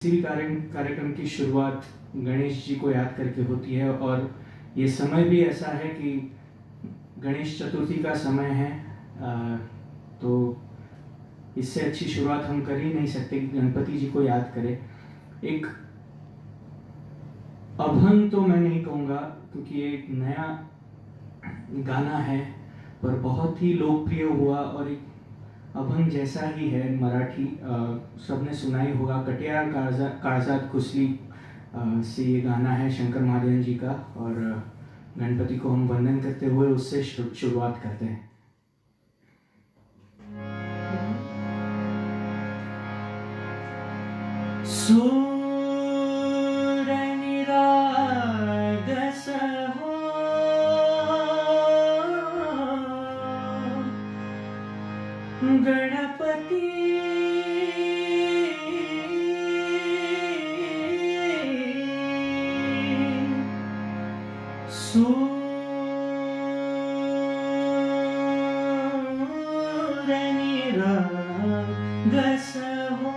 किसी भी कार्यक्रम की शुरुआत गणेश जी को याद करके होती है और ये समय भी ऐसा है कि गणेश चतुर्थी का समय है। तो इससे अच्छी शुरुआत हम कर ही नहीं सकते कि गणपति जी को याद करें। एक अभंग तो मैं नहीं कहूँगा क्योंकि ये एक नया गाना है, पर बहुत ही लोकप्रिय हुआ और एक अभंग जैसा ही है मराठी, सबने सुना ही होगा। कटियार काळजात घुसली से ये गाना है शंकर महादेवन जी का, और गणपति को हम वंदन करते हुए उससे शुरुआत करते हैं। गणपति सूरनिरागस हो,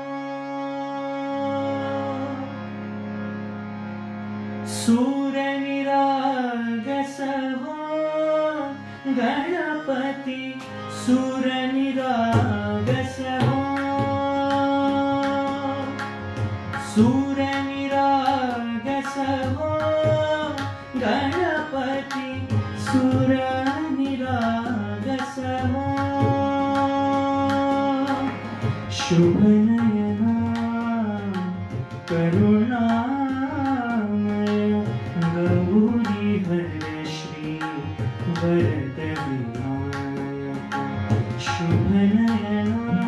सूरनिरागस हो गणपति, सूरनिरागस हो, सूरनिरागस हो गणपति, सूरनिरागस हो। शुभ नयना करुणामय गौरी हर श्री वरद विनायक। शुभ नयना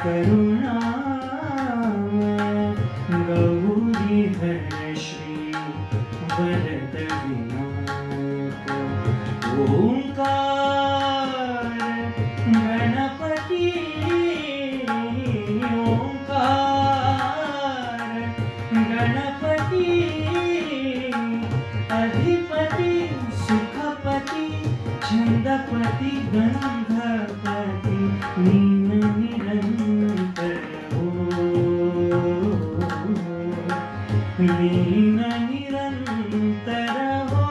करुणामय गौरी हर श्री वरद विनायक। ओंकार गणपति, ओंकार गणपति, अधिपति सुखपति छंदपति गंधपति, नीन निरंतर हो, नीन निरंतर हो।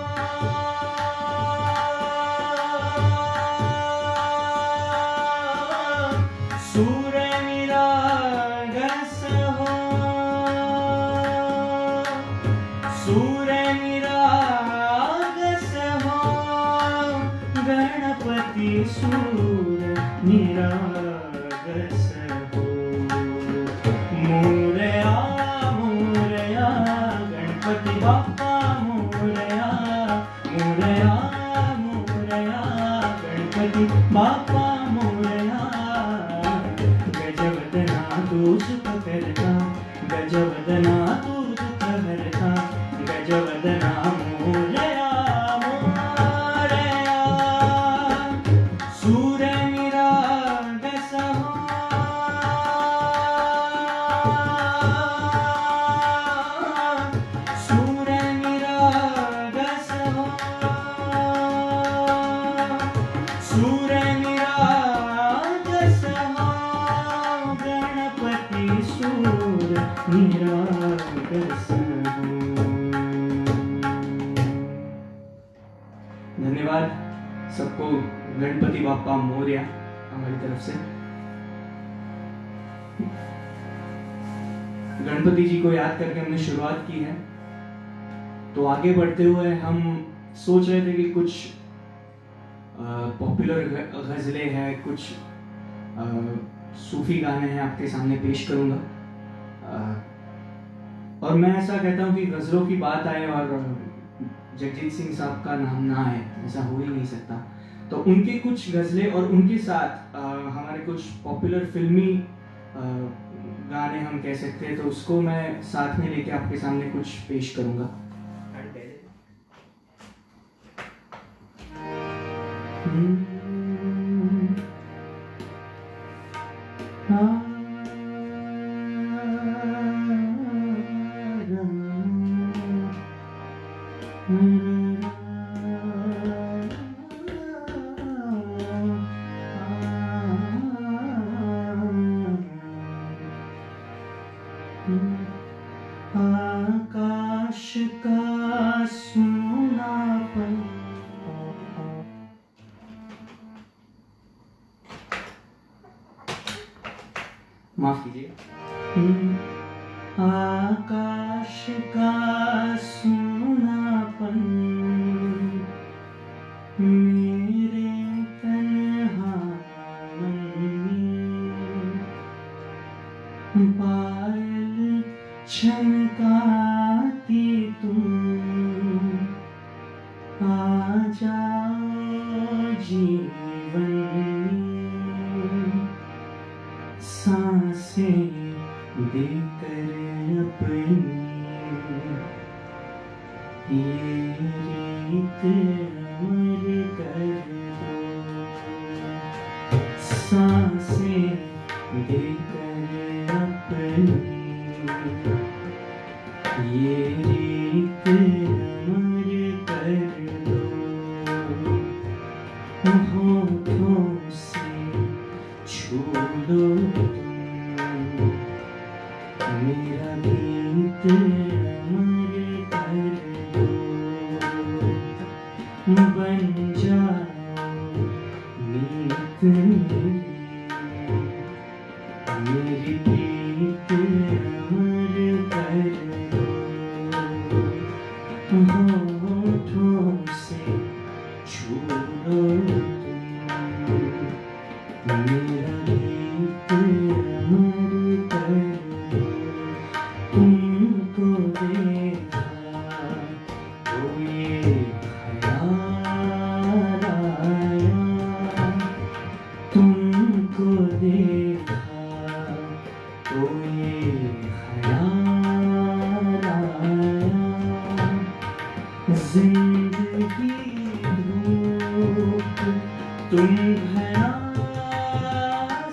सूरनिरागस हो, सूरनिरागस हो गणपति, सूरनिरागस हो। मोरया मोरया गणपति बाप्पा मोरया, मोरया मोरया गणपति बाप्पा मोरया। गजवदना तू सुख करता, गजवदना तू दुख हरता, गजवदना मोरया मोरया। सूरनिरागस हो, सूरनिरागस हो, सूरनिरागस हो गणपति, सूरनिरागस हो। धन्यवाद सबको। गणपति बाप्पा मोरया हमारी तरफ से। गणपति जी को याद करके हमने शुरुआत की है, तो आगे बढ़ते हुए हम सोच रहे थे कि कुछ पॉपुलर गजलें हैं, कुछ सूफी गाने हैं आपके सामने पेश करूंगा। और मैं ऐसा कहता हूँ कि गजलों की बात आए और जगजीत सिंह साहब का नाम ना आए, ऐसा हो ही नहीं सकता। तो उनके कुछ गजलें और उनके साथ हमारे कुछ पॉपुलर फिल्मी गाने हम कह सकते हैं, तो उसको मैं साथ में लेके आपके सामने कुछ पेश करूंगा। आकाश का सूनापन, माफ कीजिए। आकाश का सूनापन मेरे तन्हा मन में, पायल छनकाती तुम, आ जाओ जीवन में, सांसें देकर अपनी, ये रीत अमर कर दो, सांसें देकर अपनी, ये रीत अमर कर दो, होठों से छू लो मेरा गीत अमर कर दो, बन जाओ मीत मेरी प्रीत अमर कर दो, होठों से छू लो मेरा गीत अमर कर दो, तुमको देखा तो ये ख्याल आया, तुमको देखा तो ये ख्याल आया, जिंदगी धूप तुम भरा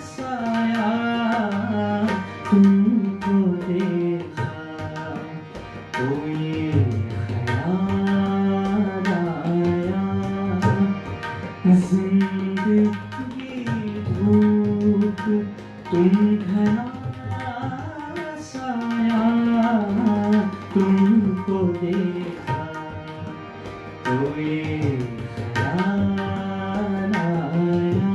साया, तुमको देखा तो ये ख्याल आया, जिंदगी धूप तुम घना साया, तुमको देखा तो ये ख्याल आया,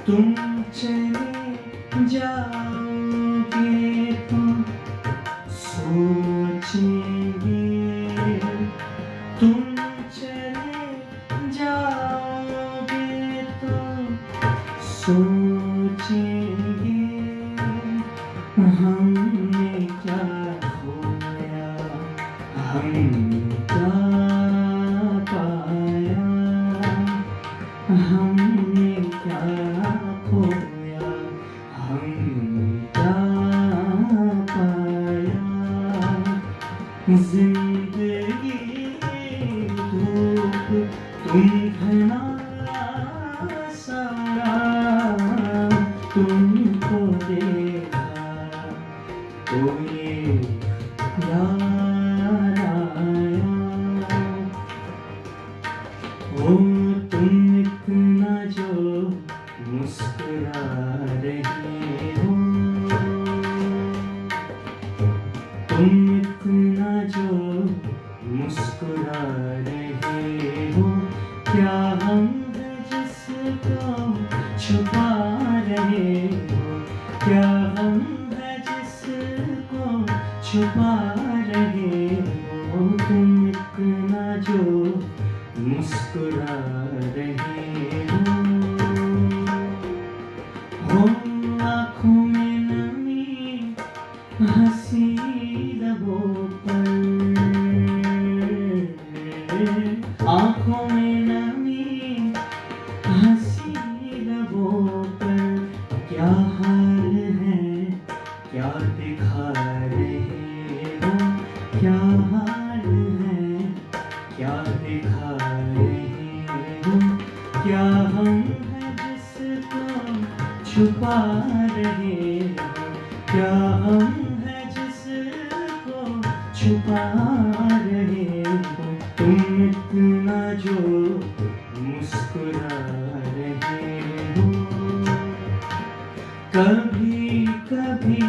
तुम चले जाओगे तो सोचेंगे, तुम चले जाओगे तो सोचेंगे, हमने क्या खोया हमने क्या पाया, हमने क्या खोया हमने क्या पाया, जिंदगी धूप तुम घना साया, तुमको देखा तो ये याद आया, ओ तुम इतना जो मुस्कुरा रहे हो, तुम इतना जो मुस्कुरा रहे हो, क्या हम है जिसको छुपा रहे हो, क्या हम है जिसको छुपा रहे हो, तुम इतना जो मुस्कुरा रहे हो आँखों में नमी हंसी लबों पर, आँखों में नमी हंसी लबों पर, क्या हाल है क्या दिखा रहे हो, क्या हाल है क्या दिखा रहे हो, क्या हम हैं जिसको छुपा रहे हो, क्या हम हैं जिसको छुपा रहे हो, तुम इतना जो मुस्कुरा रहे हो, कभी कभी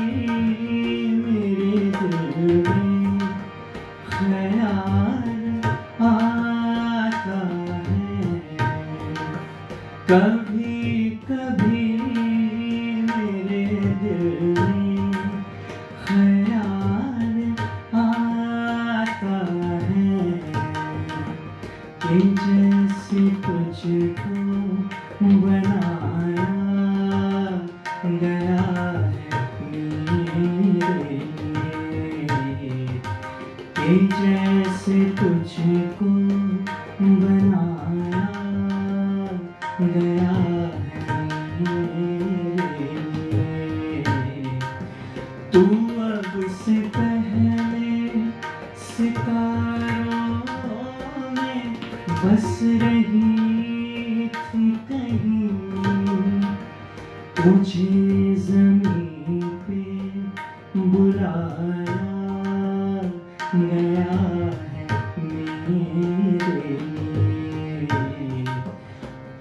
जैसे तुझको बनाया गया है मेरे लिए। तू अब से पहले सितारों में बस रही थी कहीं, तुझे ज़मीं पे बुलाया गया है मेरे लिए।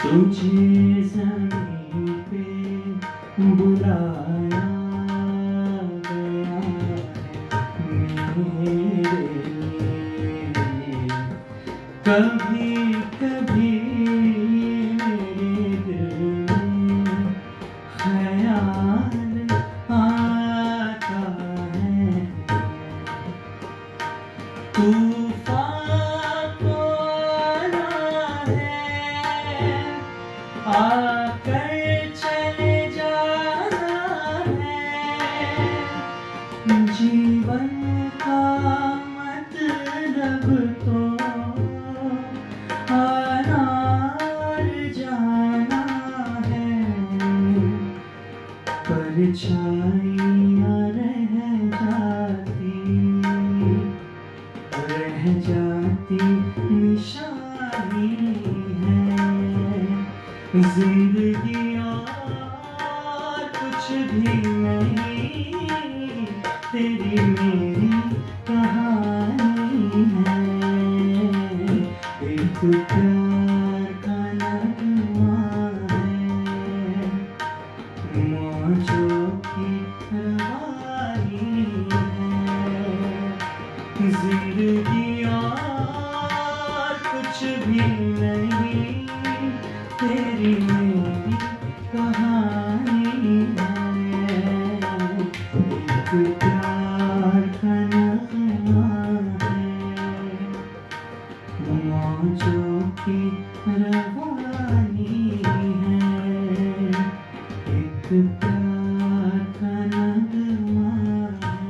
तुझे ज़मीं पे बुलाया गया है मेरे लिए। कभी कभी मेरे दिल में ख्याल आता है, तूफान को आना है, आकर चले जाना है। जीवन का मतलब तो आना और जाना है, परछाइयाँ रह जाती निशानी है। जिंदगी और कुछ भी नहीं, तेरी मेरी कहानी है। एक प्यार का नगमा है, मौजों की रवानी है। जिंदगी और कुछ भी नहीं, तेरी मेरी कहानी है। एक प्यार का नगमा है, मौजों की रवानी है। एक प्यार का नगमा है,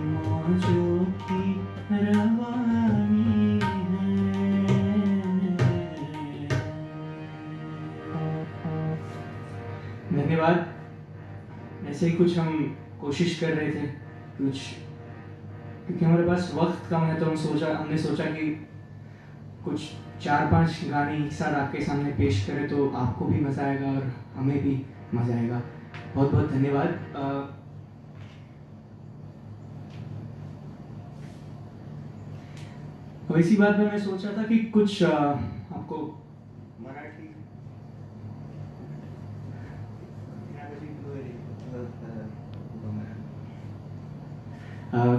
मौजों की रवानी है। धन्यवाद। ऐसे ही कुछ हम कोशिश कर रहे थे कुछ, क्योंकि हमारे पास वक्त कम है तो हमने सोचा कि कुछ 4-5 गाने एक साथ आपके सामने पेश करें तो आपको भी मज़ा आएगा और हमें भी मज़ा आएगा। बहुत बहुत धन्यवाद। अब इसी बात में मैं सोचा था कि कुछ आपको मराठी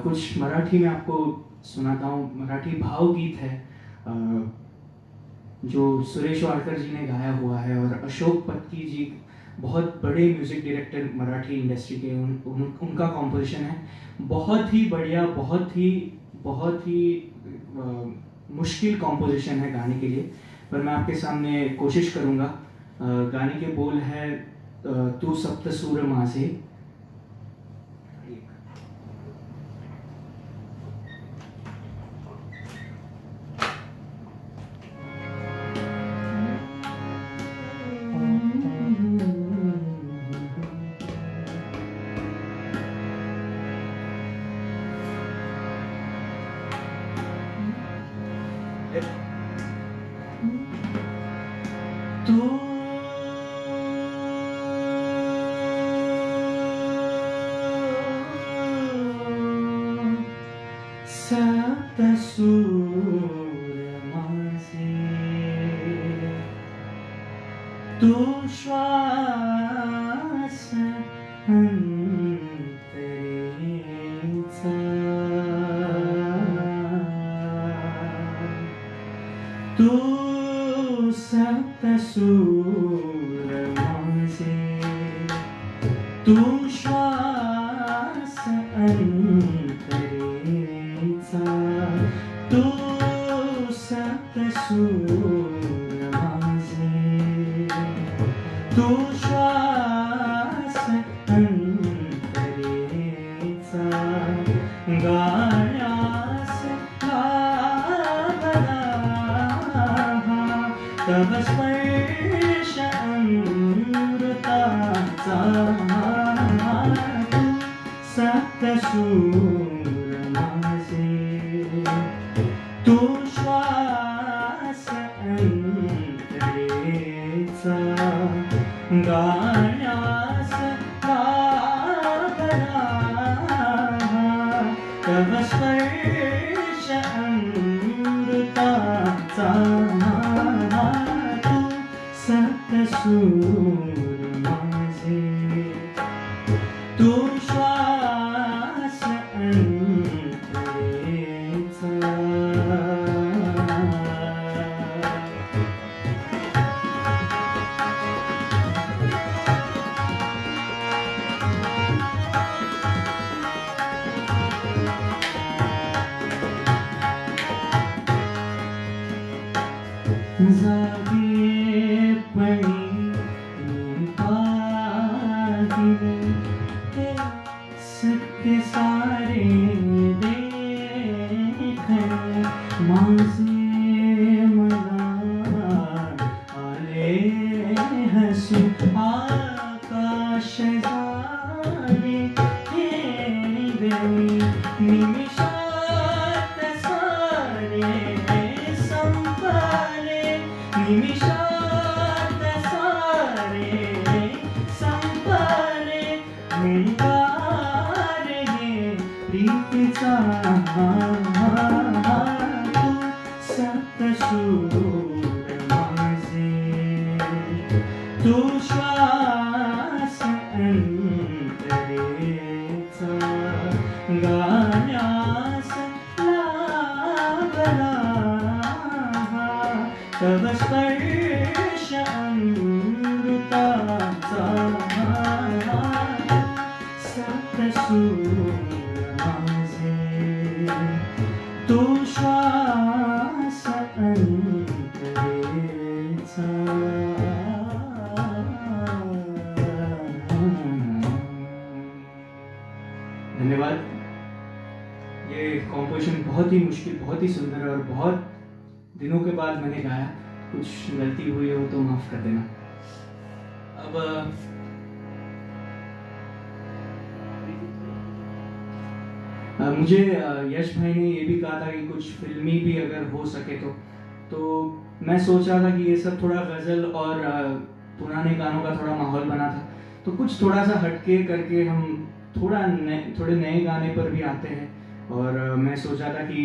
कुछ मराठी में आपको सुनाता हूँ। मराठी भावगीत है जो सुरेश वाडकर जी ने गाया हुआ है, और अशोक पत्की जी बहुत बड़े म्यूज़िक डायरेक्टर मराठी इंडस्ट्री के, उनका कॉम्पोजिशन है। बहुत ही बढ़िया, बहुत ही मुश्किल कॉम्पोजिशन है गाने के लिए, पर मैं आपके सामने कोशिश करूँगा। गाने के बोल है तू सप्तसूर माझे। तू सप्तसूर माझे, तू श्वास अंतरेचा, तू सप्तसूर माझे, तू श्वास अंतरेचा, तू सप्तसूर माझे, तू श्वास अंतरेचा। गा सूर माझे तू श्वास अंतरेचा गाण्यास लागला तव स्पर्श अमृताचा तू सप्तसूर माझे तू श्वास अंतरेचा जागेपणी पाहिले हे सत्य सारे देखणे माझे मला आले हसू आकाश झाले हे गमी निमिषात सारे संपले निमिषात सारे संपले मिळणार हे प्रीतीचा तू सप्तसूर माझे तू श्वास अंतरेचा गाण्यास लागला तव स्पर्श अमृताचा सप्तसूर माझे तू श्वास अंतरेचा धन्यवाद। ये कॉम्पोजिशन बहुत ही मुश्किल, बहुत ही सुंदर और बहुत दिनों के बाद मैंने गाया। कुछ गलती हुई हो तो माफ कर देना। अब मुझे यश भाई ने ये भी कहा था कि कुछ फिल्मी भी अगर हो सके तो मैं सोच रहा था कि ये सब थोड़ा गज़ल और पुराने गानों का थोड़ा माहौल बना था, तो कुछ थोड़ा सा हटके करके हम थोड़े नए गाने पर भी आते हैं। और मैं सोचा था कि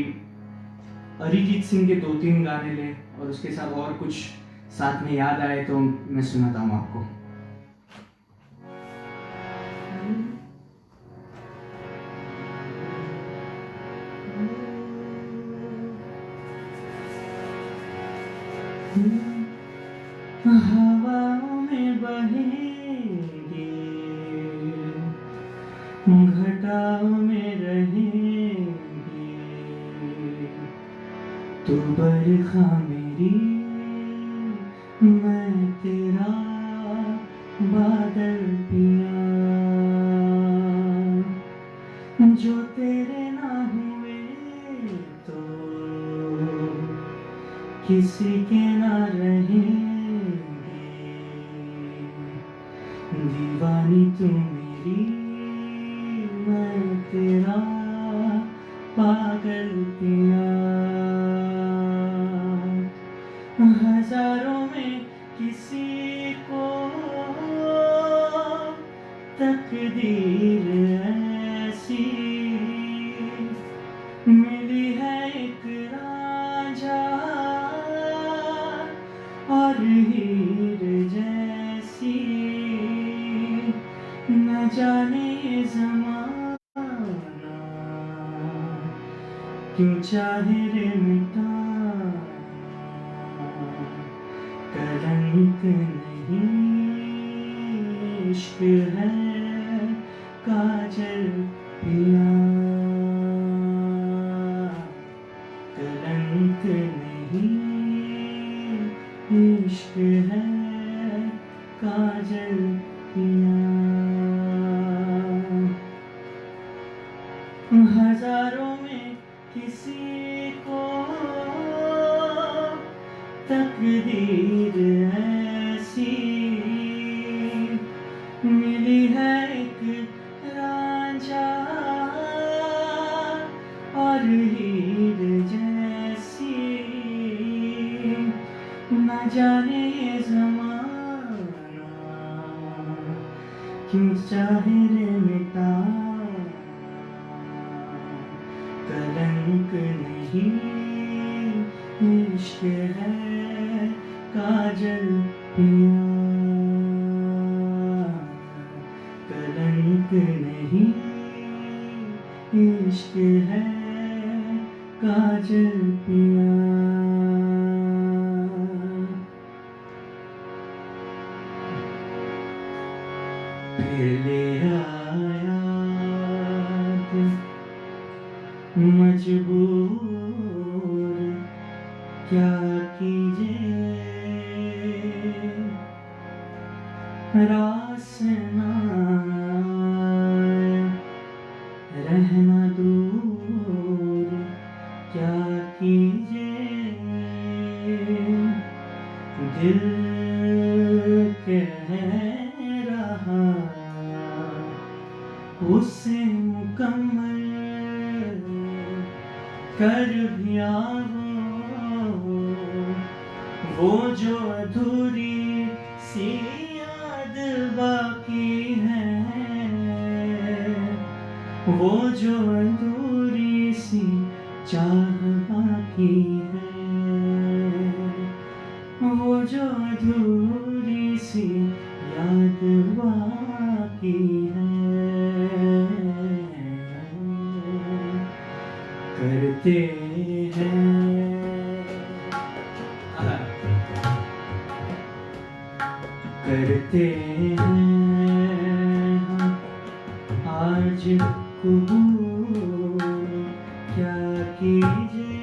अरिजीत सिंह के 2-3 गाने ले और उसके साथ और कुछ साथ में याद आए तो मैं सुनाता हूँ आपको। हवाओं में बहेंगे, घटाओं में रहेंगे, तू बरखा मेरी मैं तेरा बादल पिया, जो तेरे ना हुए तो किसी के ना रहेंगे, दीवानी तू मेरी मैं तेरा पागल पिया, हजारों में किसी को तकदीर ऐसी मिली है, एक राजा और हीर जैसी, न जाने ये ज़माना क्यों चाहे रे मिटाना, कलंक नहीं इश्क है काजल पिया, कलंक नहीं इश्क है काजल पिया, हजारों में किसी को तकदीर ऐसी मिली है, एक रांझा हीर जैसी, न जाने ये ज़माना क्यों चाहे रे मिटाना। कलंक नहीं इश्क है काजल पिया, कलंक नहीं इश्क है काजल पिया। फिर ले आया मजबूर क्या कीजिए, रास ना रहना दूर क्या कीजिए। दिल कह रहा उसे मुकम्मल कर भी आओ, वो जो अधूरी सी याद बाकी है, वो जो अधूरी सी चाह बाकी है, वो जो अधूरी सी याद बाकी है। करते हैं करते हैं आज कबूल क्या कीजिए।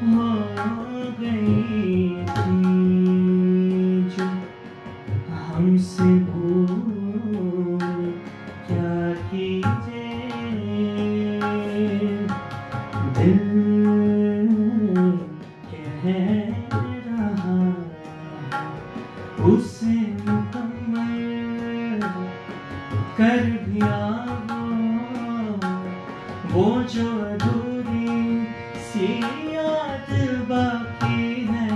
हो गई थी जो हमसे भूल क्या कीजिए। दिल कह रहा उसे मुकम्मल कर भी आओ, वो जो अधूरी सी याद बाकी है,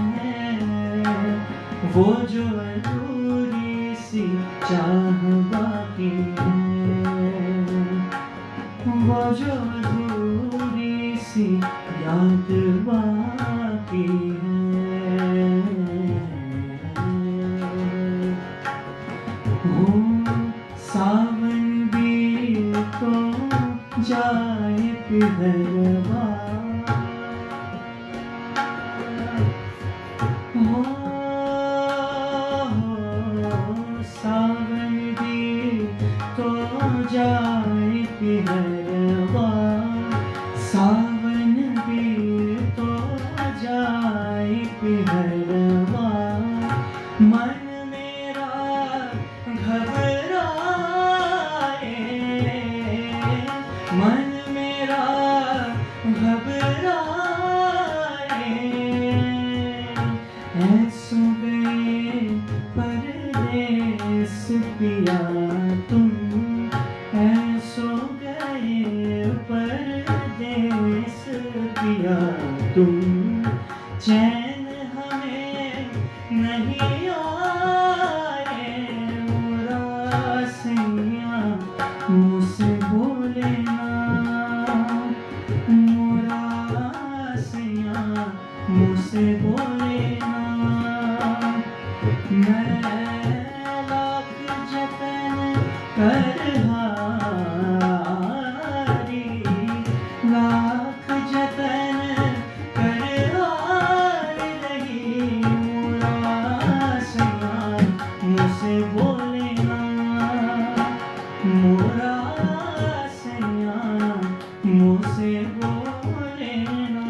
वो जो अधूरी सी चाह बाकी है, वो जो अधूरी सी याद बाकी है। हो सावन भी तो जाए पिघलवा, हो सावन भी तो जाए पिघलवा, सावन भी तो जाए पिघलवा। मन मेरा घबराए, मन मेरा घबराए, ऐसो गए परदेस पिया तुम, ऐसो गए परदेस पिया तुम। चैन हमें नहीं आए उदासियाँ मुझसे बोले ना, उदासियाँ मुझसे बोले ना। मैं लाख जतन कर हारी, लाख जतन कर हार रही उदासियाँ मुझसे बोले ना, उदासियाँ मुझसे बोले ना।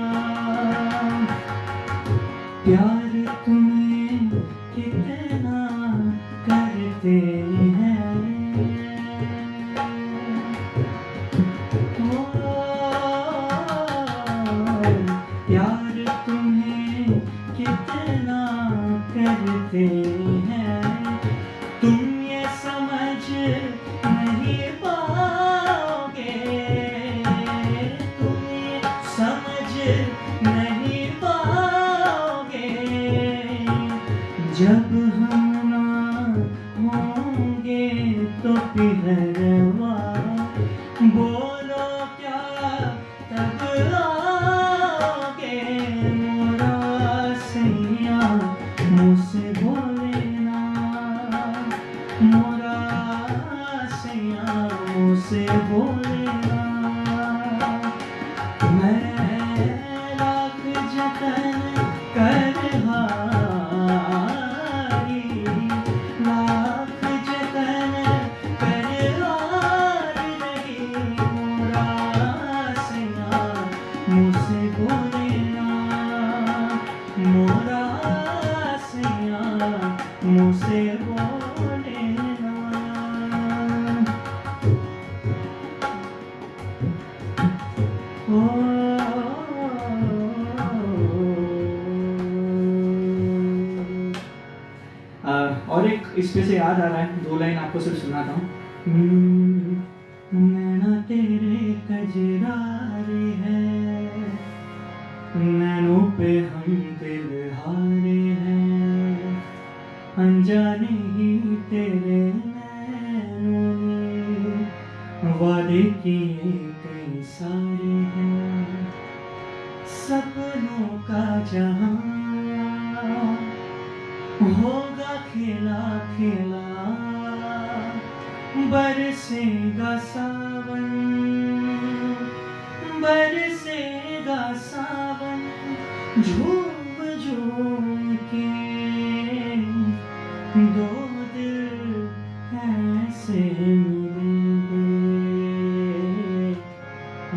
प्यार तुम्हें कितना करते हैं, ओ प्यार तुम्हें कितना करते हैं। तुम ये समझ नहीं पाए, आओगे तो पिहरवा, बोलो क्या तब आओगे मोरा सैया, मुझसे बोले ना मोरा सैया, मुझसे बोले ना। मैं लाख जतन कर हारी, लाख जतन कर हार रही मोरा सैया, मुझसे बोले ना मोरा सैया, मुझसे बोले ना। ओ और एक इस पे से याद आ रहा है, 2 लाइन आपको सिर्फ सुनाता हूँ। नैना तेरे कजरारे हैं, नैनों पे हम दिल हारे हैं, अनजाने ही तेरे नैनों ने वादे किए कई सारे हैं, सपनों का जहां होगा खेला खेला, बरसेगा सावन, बरसेगा सावन, झूम झूम के दो दिल ऐसे मिलेंगे,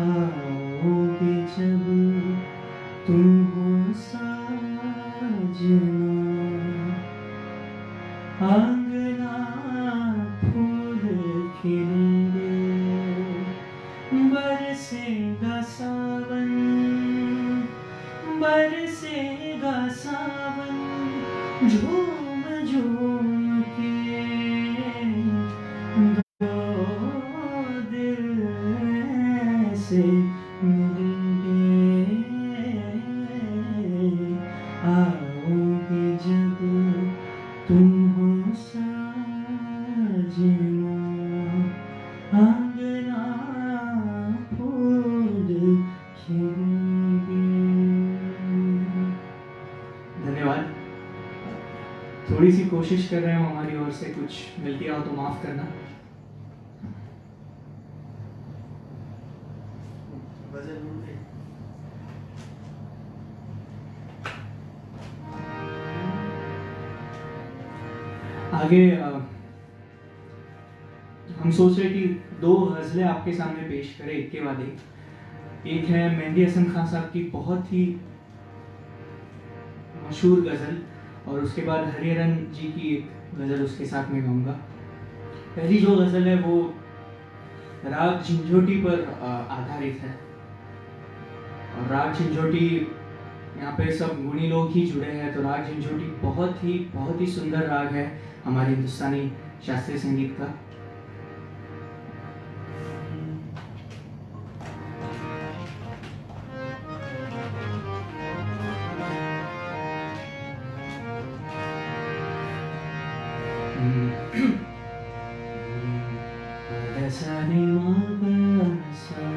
आओगे जब तुम हो साजना, आंगना फूल खिलेंगे, बरसेगा सावन, बरसेगा सावन, झूम झूम के दो दिल ऐसे मिलेंगे, आओगे जब तुम हो साजना, आंगना फूल खिलेंगे। धन्यवाद। थोड़ी सी कोशिश कर रहे हो हमारी ओर से, कुछ गलतियां हो तो माफ करना। आगे हम सोच रहे कि 2 गज़लें आपके सामने पेश करें एक के बाद एक। एक है मेहंदी हसन खान साहब की बहुत ही मशहूर गज़ल, और उसके बाद हरिहरन जी की एक गज़ल उसके साथ में गाऊंगा। पहली जो गज़ल है वो राग झंझोटी पर आधारित है, और राग झंझोटी यहाँ पे सब गुणी लोग ही जुड़े हैं, तो राग झंझोटी बहुत ही सुंदर राग है हमारे हिंदुस्तानी शास्त्रीय संगीत का। सारे मासा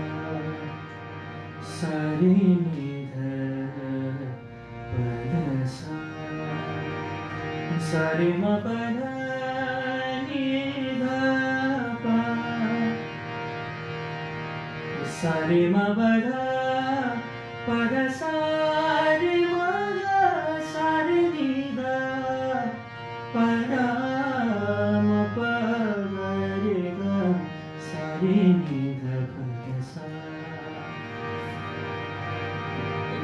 सारे निधर पदसा, सारे मपद निधप, सारे मपद पद सारे मग सारे निध पद मप रे ग सारे निध पद सा।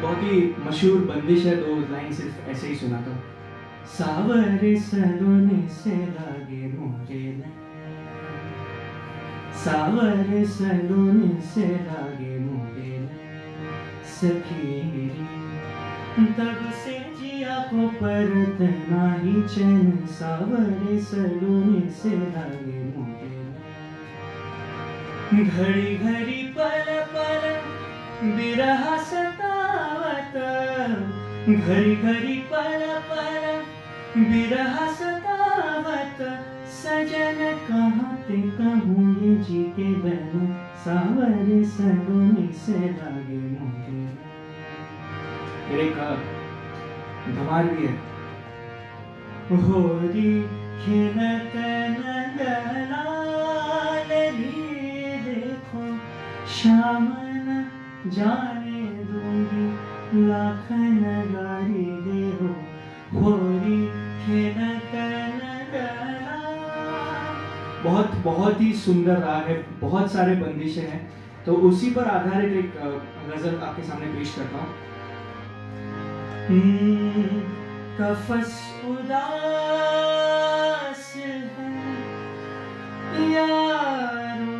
बहुत ही मशहूर बंदिश है, 2 लाइन सिर्फ ऐसे ही सुनाता हूँ। सावरे सलोने से लागे मोरे नैन, सावरे सलोने से लागे मोरे नैन, सखी तब से जिया को परत नाही चैन, सावरे सलोने से लागे मोरे नैन, घड़ी घड़ी पल पल बिरहा सतावत, घड़ी घड़ी पल पल बिरहा सतावत, सजन कहाँ ते कहूँ ये जी के बहन सावर सगुनी से लागे मुझे। फिर एक धमार भी है। होरी खिलत नंदलाल री देखो श्याम न जाने दूंगी लाख नगारी दे हो। होरी खिलत नंदलाल। बहुत ही सुंदर राग है, बहुत सारे बंदिशें हैं, तो उसी पर आधारित एक गजल आपके सामने पेश करता हूँ। कफस उदास है यारो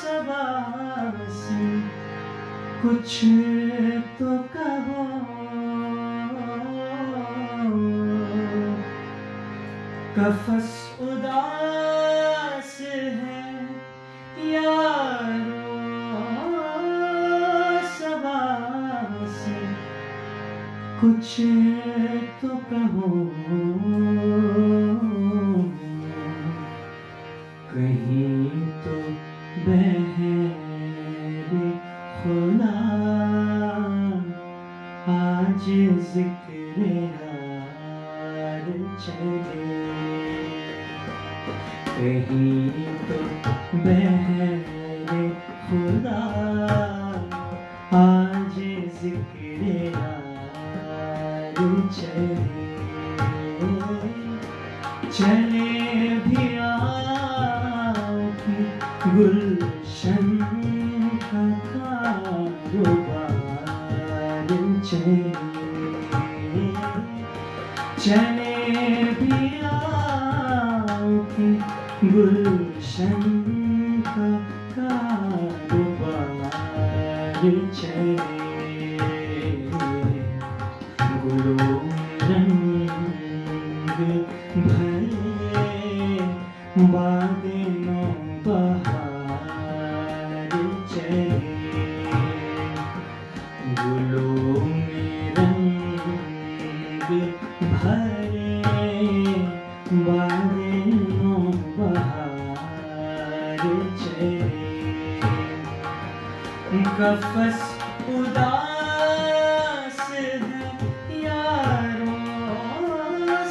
सबासी, कुछ तो कहो। कफस उदास है यारो सबासी, कुछ तो कहो। कहीं तो बहर खुदा आज जिक्र यार चले। कहीं तो बहर खुदा आज जिक्र यार चले। चले भी आपकी गुलशन का कारोबार चले। चले भी आपकी गुलशन का कारोबार चले। गुलों रंग भरे बादलों बहार चले। गुलों में रंग भरे बादलों बहार चले। कफस उदास है यारो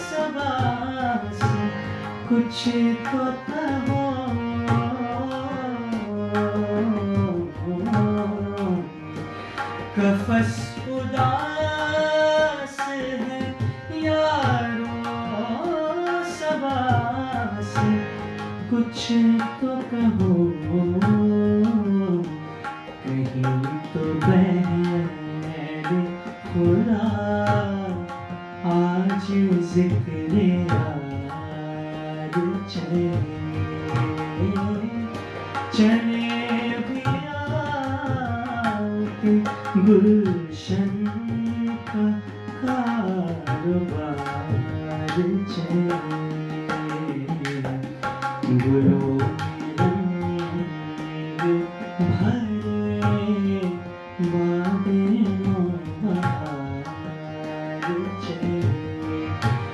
सबासी, कुछ तो कहो। कफस उदास है यारो सबासी, कुछ तो कहो। कहीं तो बहर खुदा आज जिक्र यार चले। चले भी आपके गुलशन का कारोबार चले। गुलों रंग भरे बादलों बहार चले।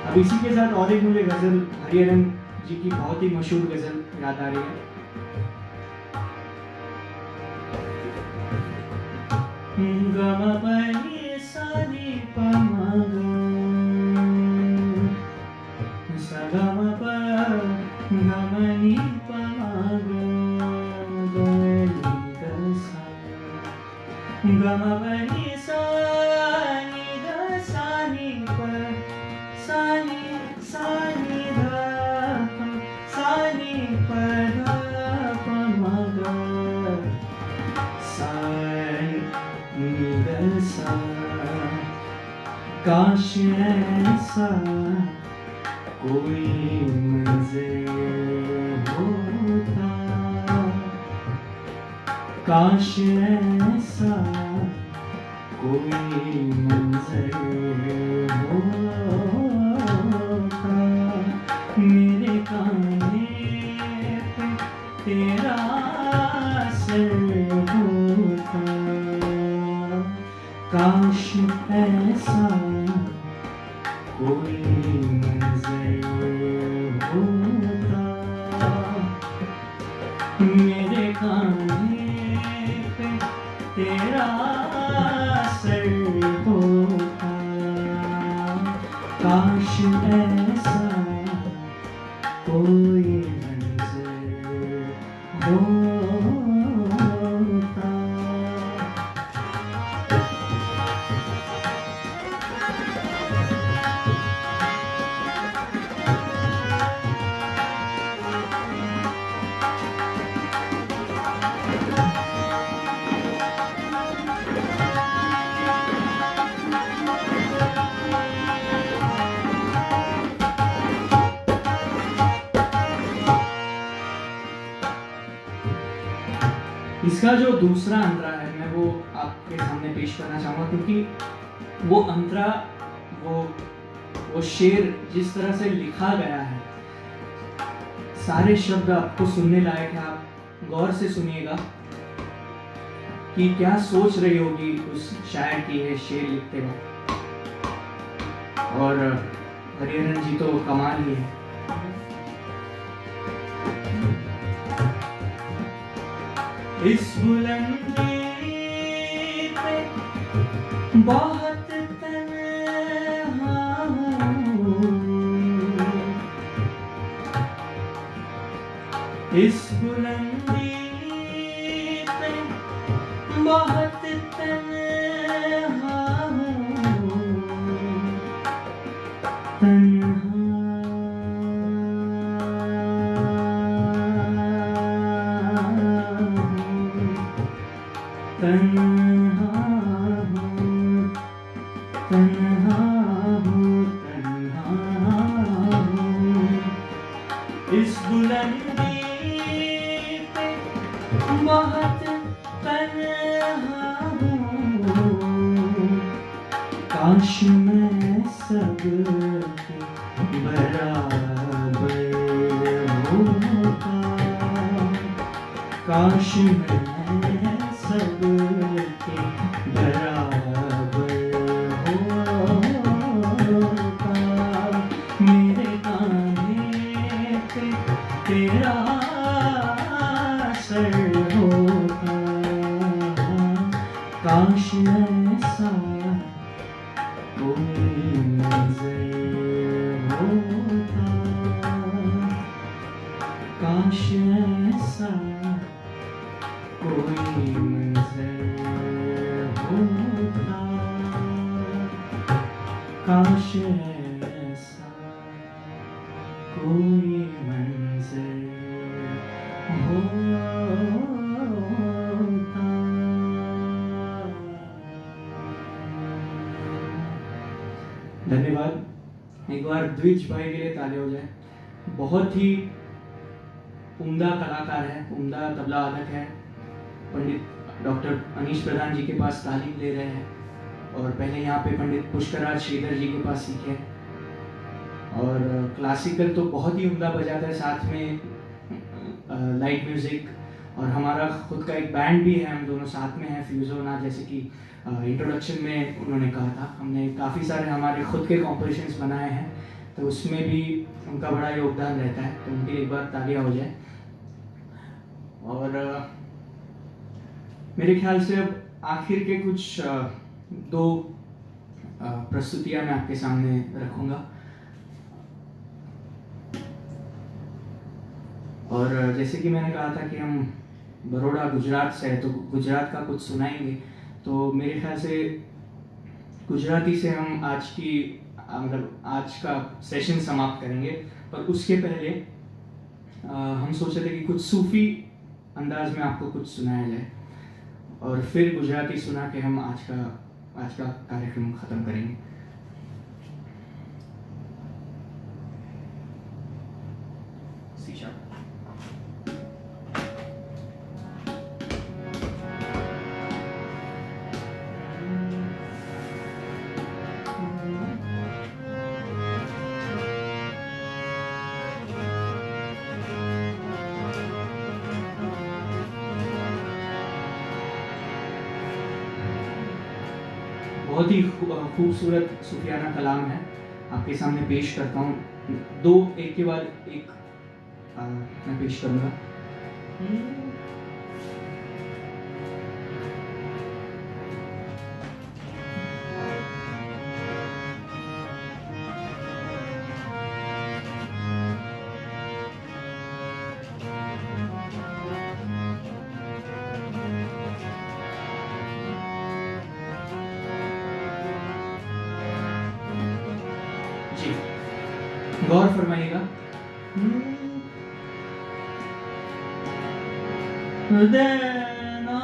अब इसी के साथ और एक मुझे गजल हरिहरन जी की बहुत ही मशहूर गजल याद आ रही है। गम पनी सानी पमग सगम प गमनी पमग दसा। गम पनी सानी दसानी प सानी सानी ध सानी प ध पमग सानी दसा। काश ऐसा कोई मंज़िल होता, काश ऐसा कोई मंज़िल होता। मेरे कांधे पे तेरा सिर होता। काश ऐसा कोई मंज़िल मेरे कान्हे पे तेरा सर होता, काश ऐसा कोई मंज़र होता। इसका जो दूसरा अंतरा है मैं वो आपके सामने पेश करना चाहूँगा, क्योंकि वो अंतरा, वो शेर जिस तरह से लिखा गया है, सारे शब्द आपको सुनने लायक है। आप गौर से सुनिएगा कि क्या सोच रही होगी उस शायर की ये शेर लिखते वक्त। और हरिहरन जी तो कमाल ही है। इस बुलंदी पे बहुत तन्हा हूँ, इस बुलंदी पे बहुत तन्हा हूँ, तन्हा तन्हा हूँ, तन्हा हूँ, तन्हा हूँ। इस बुलंदी पे बहुत तन्हा हूँ, काश मैं सबके बराबर होता, काश मैं सबके बराबर होता। मेरे कान्हे पे तेरा सर होता, काश ऐसा कोई मंज़र होता, काश ऐसा कोई मंज़र होता, काश ऐसा कोई मंज़र होता। धन्यवाद। एक बार द्विज भाई के लिए ताली हो जाए। बहुत ही उम्दा कलाकार है, उम्दा तबला वादक है। पंडित डॉक्टर अनीश प्रधान जी के पास तालीम ले रहे हैं और पहले यहाँ पे पंडित पुष्कराज श्रीधर जी के पास सीखे। और क्लासिकल तो बहुत ही उम्दा बजाता है, साथ में लाइट म्यूजिक, और हमारा खुद का एक बैंड भी है, हम दोनों साथ में हैं, फ्यूजोना। जैसे कि इंट्रोडक्शन में उन्होंने कहा था, हमने काफ़ी सारे हमारे खुद के कॉम्पोजिशंस बनाए हैं, तो उसमें भी उनका बड़ा योगदान रहता है, तो उनके एक बार तालियां हो जाए। और मेरे ख्याल से अब आखिर के कुछ दो प्रस्तुतियां मैं आपके सामने रखूंगा। और जैसे कि मैंने कहा था कि हम बड़ौदा गुजरात से है, तो गुजरात का कुछ सुनाएंगे। तो मेरे ख्याल से गुजराती से हम आज की मतलब आज का सेशन समाप्त करेंगे, पर उसके पहले हम सोचे थे कि कुछ सूफी अंदाज में आपको कुछ सुनाया जाए, और फिर गुजराती सुना के हम आज का कार्यक्रम ख़त्म करेंगे। बहुत ही खूबसूरत सूफियाना कलाम है, आपके सामने पेश करता हूँ। दो एक के बाद एक मैं पेश करूँगा। जी, गौर फरमाइएगा। देना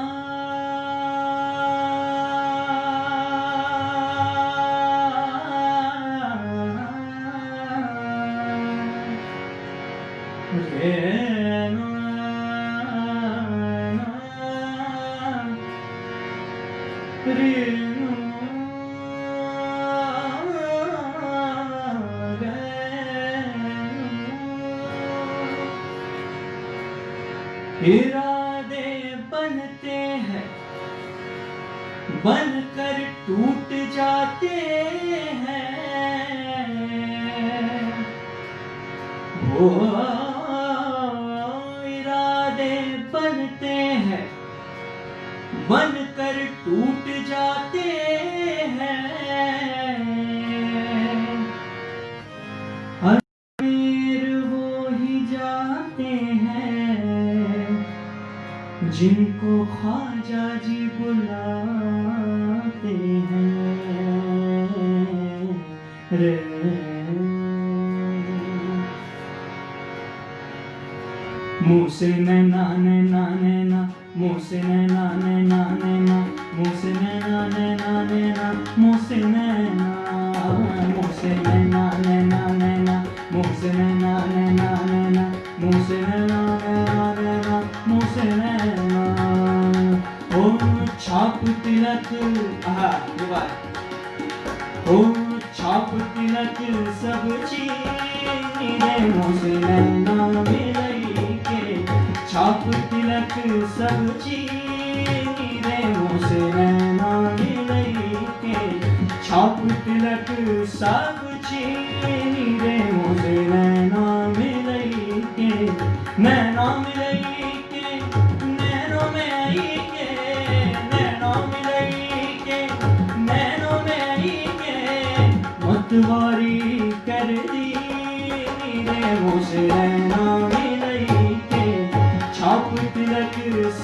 इरादे बनते हैं, बनकर टूट जाते हैं। वो इरादे बनते हैं, बनकर टूट जाते हैं। वो ही जाते हैं जिनको ख्वाजा जी बुलाते हैं रे। मुँह से नैना नैना नैना, मुँह से नैना नैना नैना, मुँह से नैना नैना नैना, मुँह से नैना, मुँह से नैना नैना नैना, मुँह से नैना नैना नैना, मुँह से नैना नैना नैना, मुँह से नैना। ओ छाप तिलक, आहा ये बात। ओ छाप तिलक सब चीनी रे, मुँह से नैना मिलई के। छाप तिलक सब चीनी रे, मुँह से नैना मिलई के। छाप तिलक सब चीनी रे, मुँह से नैना मिलई के। नैना मिलई के, नैनों में आई के, नैना मिलई के, नैनों में आई के। मतवारी कर दी रे, मुँह से नैना मिलई के। छाप तिलक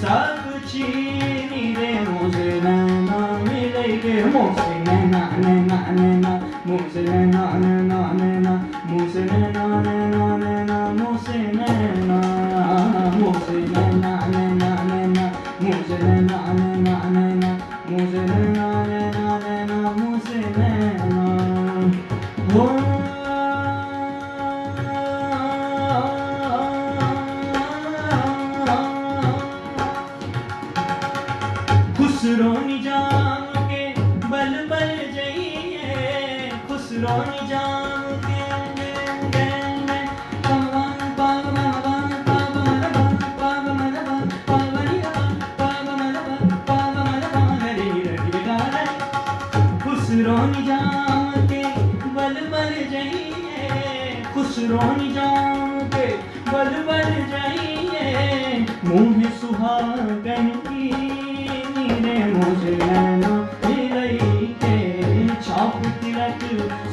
सब चीनी रे, मुँह से नैना मिलई के। मुँह से नैना नैना नैना, मुँह से नैना नैना नैना, मुँह से नैना नैना नैना, मुँह से नैना, मुँह से नैना नैना नैना, मुँह से नैना नैना नैना, मुँह से नैना नैना नैना, मुँह से नैना। हो खुसरो निजाम के बल बल जइए, खुसरो निजाम के खुसरो निजाम के बल बल जइए, खुसरो निजाम के बल बल जइए। मुँह सुहागन की रे, मुँह से नैना मिलई के। छाप तिलक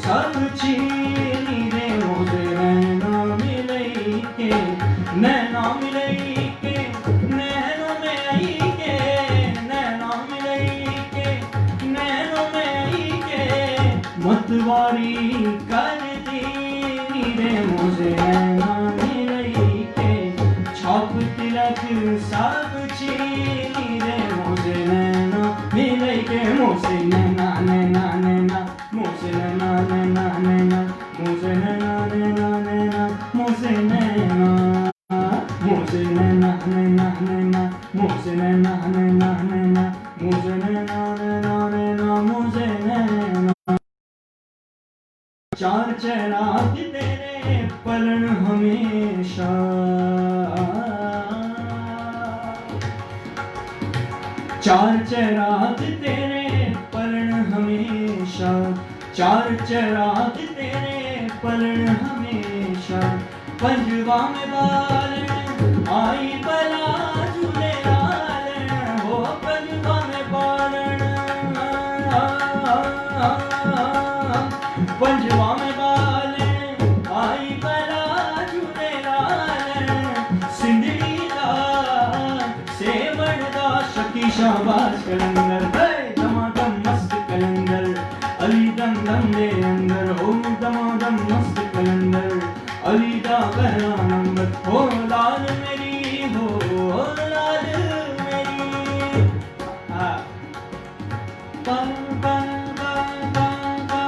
सब चीनी रे, मुँह से नैना मिलई के। नैना मिलई के, नैनों में आई के, नैना मिलई के, नैनों में आई के। मतवारी कर दी रे, मुँह से नैना मिलई के। छाप तिलक सब चीनी रे, मुँह से नैना मिलई के। मुँह से नैना नैना नैना, मुँह से नैना नैना नैना, मुँह से नैना नैना नैना, मुँह से नैना, मुँह से नैना नैना नैना, मुँह से नैना नैना नैना, मुँह से नैना नैना नैना, मुँह से नैना। चार चराग तेरे पलन हमेशा, चार चराग तेरे पलन हमेशा। चार चराग तेरे पलन हमेशा। पंजवा में बालन आई बला झूले लालन हो पंजवा में बालन पंजवा में बालन आई बला झूले लालन सिंधड़ी दा सेवण दा शकी शाबाश कलंदर दमादम मस्त कलंदर अली दम दम दे अंदर हो दमादम मस्त कलंदर अली दा पहला नंबर हो लाल मेरी हो लाल मेरी हाँ पा पा पा पा पा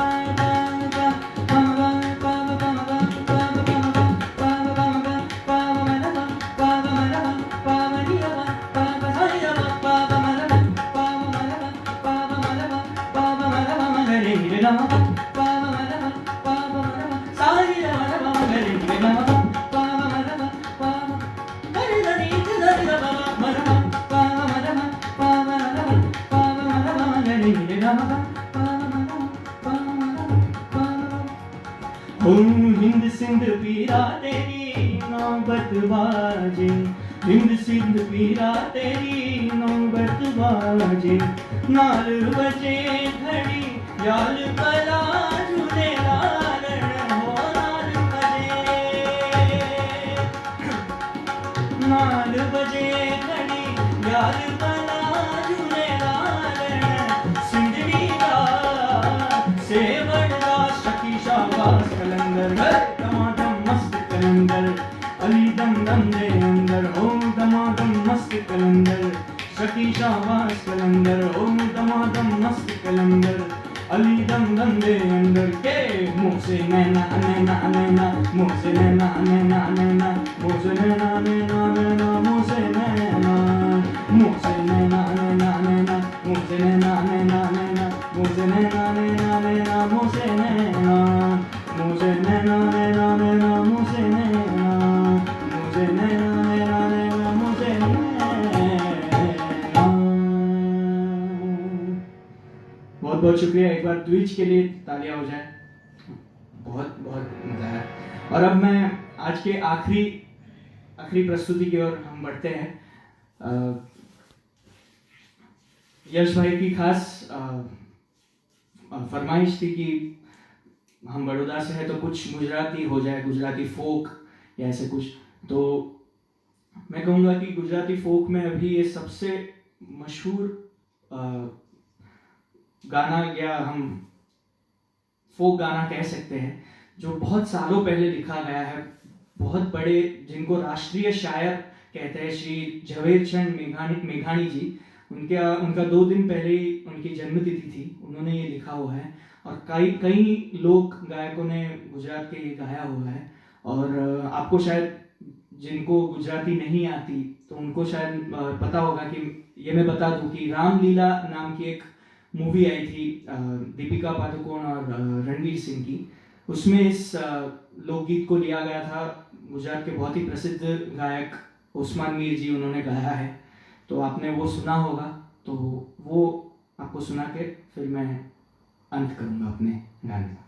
हिंद सिंध पीरा तेरी नौबत बाजे हिंद सिंध पीरा तेरी नौबत बाजे नाल बजे घड़ी याल बला झूले लालन हो नाल बजे घड़ी याल बला झूले लालन सिंधड़ी दा सेवण दा शकी शाबाश कलंदर दमादम मस्त कलंदर अली दम दम दे अंदर हो दमादम मस्त कलंदर शकी शाबाश कलंदर हो दमादम मस्त कलंदर अली दम दम दे अंदर के मुँह से नैना नैना नैना मुँह से नैना नैना नैना मुँह से नैना नैना नैना मुँह से नैना मुँह से नैना नैना नैना मुँह से नैना नैना नैना मुँह से नैना नैना नैना मुँह से नैना मुँह से नैना नैना नैना मुँह से नैना मुँह से नैना नैना नैना मुँह से नैना। बहुत बहुत शुक्रिया। एक बार द्विज के लिए तालियां हो जाए। बहुत बहुत मजा आया। और अब मैं आज के आखिरी प्रस्तुति की ओर हम बढ़ते हैं। यश भाई की खास फरमाइश थी कि हम बड़ौदा से हैं तो कुछ गुजराती हो जाए, गुजराती फोक या ऐसे कुछ। तो मैं कहूँगा कि गुजराती फोक में अभी ये सबसे मशहूर गाना या हम फोक गाना कह सकते हैं, जो बहुत सालों पहले लिखा गया है। बहुत बड़े, जिनको राष्ट्रीय शायर कहते हैं, श्री झवेरचंद मेघानी जी, उनका 2 दिन पहले ही उनकी जन्मतिथि थी। उन्होंने ये लिखा हुआ है और कई लोक गायकों ने गुजरात के लिए गाया हुआ है। और आपको शायद, जिनको गुजराती नहीं आती तो उनको शायद पता होगा कि ये मैं बता दूं कि रामलीला नाम की एक मूवी आई थी दीपिका पादुकोण और रणवीर सिंह की। उसमें इस लोकगीत को लिया गया था। गुजरात के बहुत ही प्रसिद्ध गायक उस्मान मीर जी, उन्होंने गाया है। तो आपने वो सुना होगा, तो वो आपको सुना के फिर मैं अंत करूंगा अपने गाने का।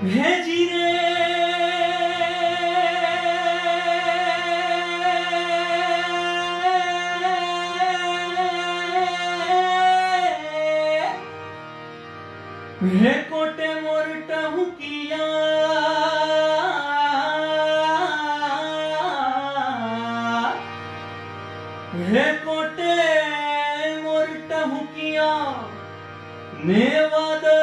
भेजी रे हे कोटे मोरटा हुकिया हे कोटे मोरटा हुकिया ने वादा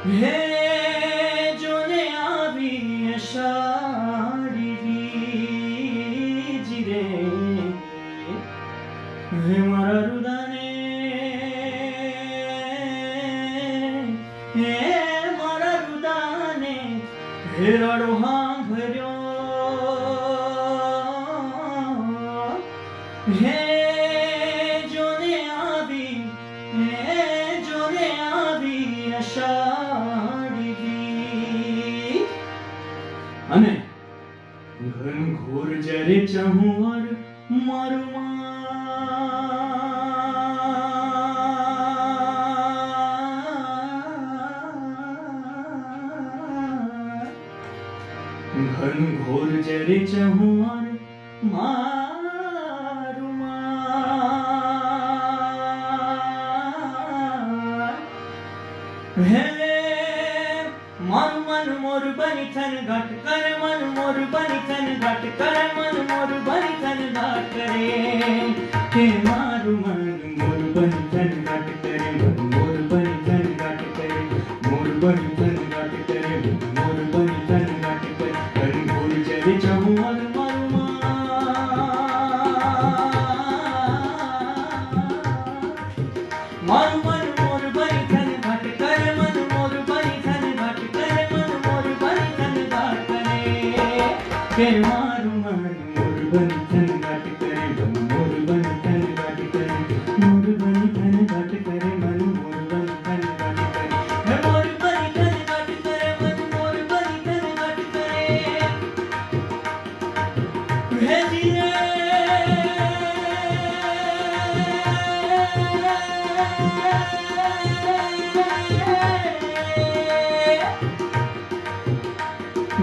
हे जोने आवी अशारी हेराड़ो हाँ भर्यो हे जोने आवी अषाढ़ी दी अने घन घोर जरे चाहूं और मारू घन घोर जरे चाहूं और मारू हे मन मन मोर बनी थन घट कर मन मोर बनी थन घट कर मन मोर बनी थन घट करे हे मारू मन मोर बनी थन घट करे मन मोर बनी थन घट करे मोर बनी थन घट करे मोर बनी थन घट करे घन घोर जरे चाहूं और मारू मारू मन मोर बनी थन घट कर मन मोर बनी थन घट कर मन मोर बनी थन घट करे के मारू मन मोर बनी थन घट करे मन मोर बनी थन घट करे मोर बनी थन घट करे मन मोर बनी थन घट करे हे मोर बनी थन घट करे मन मोर बनी थन घट करे हे जी रे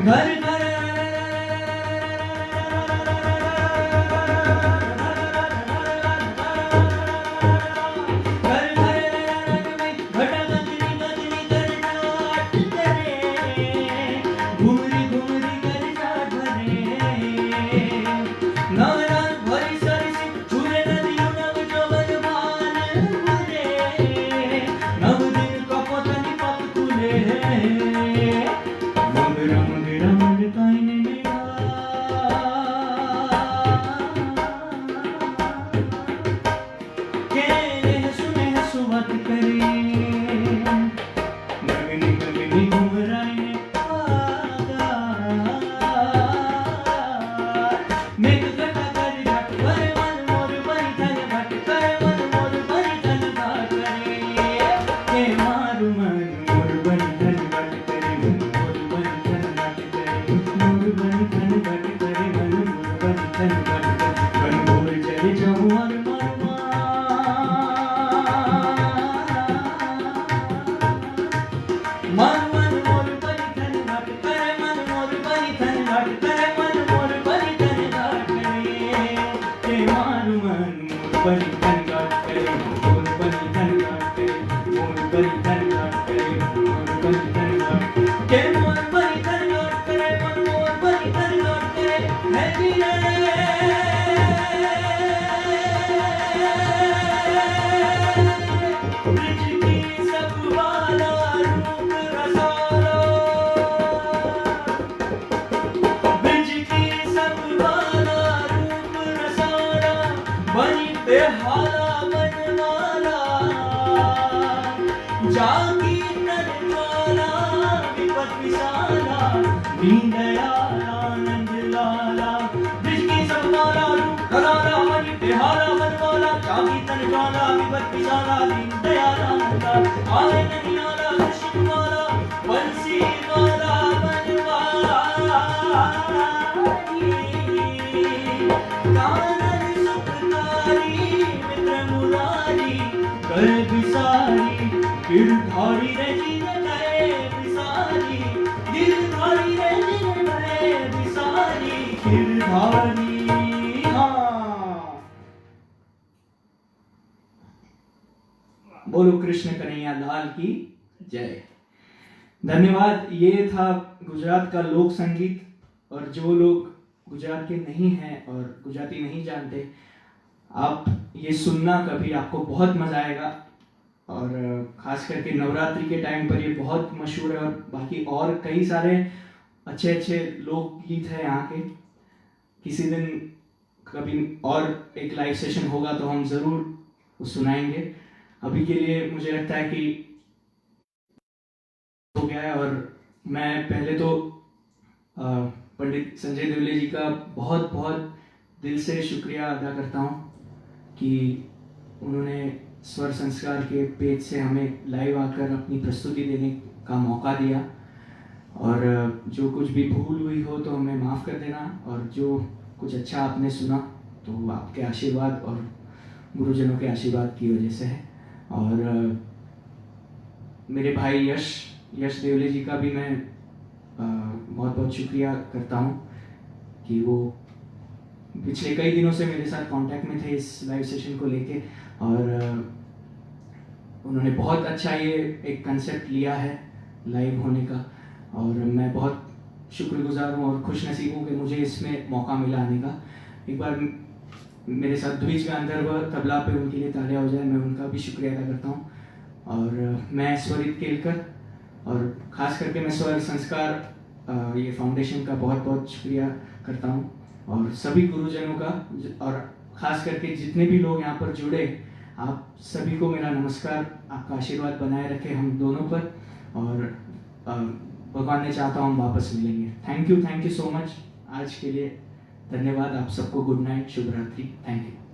घर घर घुमरी घुमरी कर जाट भरे नवरान भरी सरसी छुरे नदियों नव जोवन भान भरे नव दिन कपोतनी पत खुले रंग रंग रंग काइने मेरा के सुने सुबत करे गगनी गगनी घुमराइने मेघ घटा कर घट भरे मन मोर बनी थन घट कर मन मोर बनी थन घट करे हे मारू मन मोर बनी थन घट करे मन मोर बनी थन घट करे मोर बनी थन घट करे मन मोर बनी थन घट करे मन मोर जरे जाऊं और मारू मन मन मोर बनी थन घट करे मन मोर बनी थन घट करे मन मोर बनी थन घट करे हे मारू मन मोर बनी थन घट करे मोर बनी थन घट करे मोर बनी थन घट करे मोर बनी थन घट के मोर बनी थन घट करे मन मोर बनी थन घट करे हे जी ब्रिज की सब वाला रूप रसालो ब्रिज की सब वाला रूप रसाला बनी बेहाला बनवाला जागी नर ज्वाला विपत विशाला दीन दयाल आनंद लाला ब्रिज की सब वाला रूप रसाला बनी बेहाला बनवाला जागी नर ज्वाला विपत विशाला दीन दयाल आनंद लाला आए नहीं आला कृष्ण वाला बंसी वाला बनवाला कानन सुखकारी मित्र मुरारी कर विसारी गिरधारी रे जिन गए विसारी गिरधारी रे जिन गए विसारी गिरधारी हाँ बोलो कृष्ण कन्हैया लाल की जय। धन्यवाद। ये था गुजरात का लोक संगीत। और जो लोग गुजरात के नहीं हैं और गुजराती नहीं जानते, आप ये सुनना कभी, आपको बहुत मजा आएगा। और खास करके नवरात्रि के टाइम पर ये बहुत मशहूर है। और बाकी और कई सारे अच्छे अच्छे लोकगीत हैं यहाँ के। किसी दिन कभी और एक लाइव सेशन होगा तो हम ज़रूर वो सुनाएंगे। अभी के लिए मुझे लगता है कि हो गया है। और मैं पहले तो पंडित संजय देवले जी का बहुत बहुत दिल से शुक्रिया अदा करता हूँ कि उन्होंने स्वर संस्कार के पेज से हमें लाइव आकर अपनी प्रस्तुति देने का मौका दिया। और जो कुछ भी भूल हुई हो तो हमें माफ़ कर देना, और जो कुछ अच्छा आपने सुना तो आपके आशीर्वाद और गुरुजनों के आशीर्वाद की वजह से है। और मेरे भाई यश देवले जी का भी मैं बहुत बहुत शुक्रिया करता हूँ कि वो पिछले कई दिनों से मेरे साथ कांटेक्ट में थे इस लाइव सेशन को लेके, और उन्होंने बहुत अच्छा ये एक कंसेप्ट लिया है लाइव होने का, और मैं बहुत शुक्रगुजार हूँ और खुश नसीब हूँ कि मुझे इसमें मौका मिला आने का। एक बार मेरे साथ द्विज गांधर्व तबला पे उनके लिए तालियां हो जाए, मैं उनका भी शुक्रिया अदा करता हूँ। और मैं स्वरित केलकर और ख़ास करके मैं स्वर संस्कार ये फाउंडेशन का बहुत बहुत शुक्रिया करता हूँ, और सभी गुरुजनों का, और ख़ास करके जितने भी लोग यहाँ पर जुड़े, आप सभी को मेरा नमस्कार। आपका आशीर्वाद बनाए रखे हम दोनों पर, और भगवान ने चाहता हम वापस मिलेंगे। Thank you so much. आज के लिए धन्यवाद। आप सबको गुड नाइट, शुभ रात्रि। Thank you.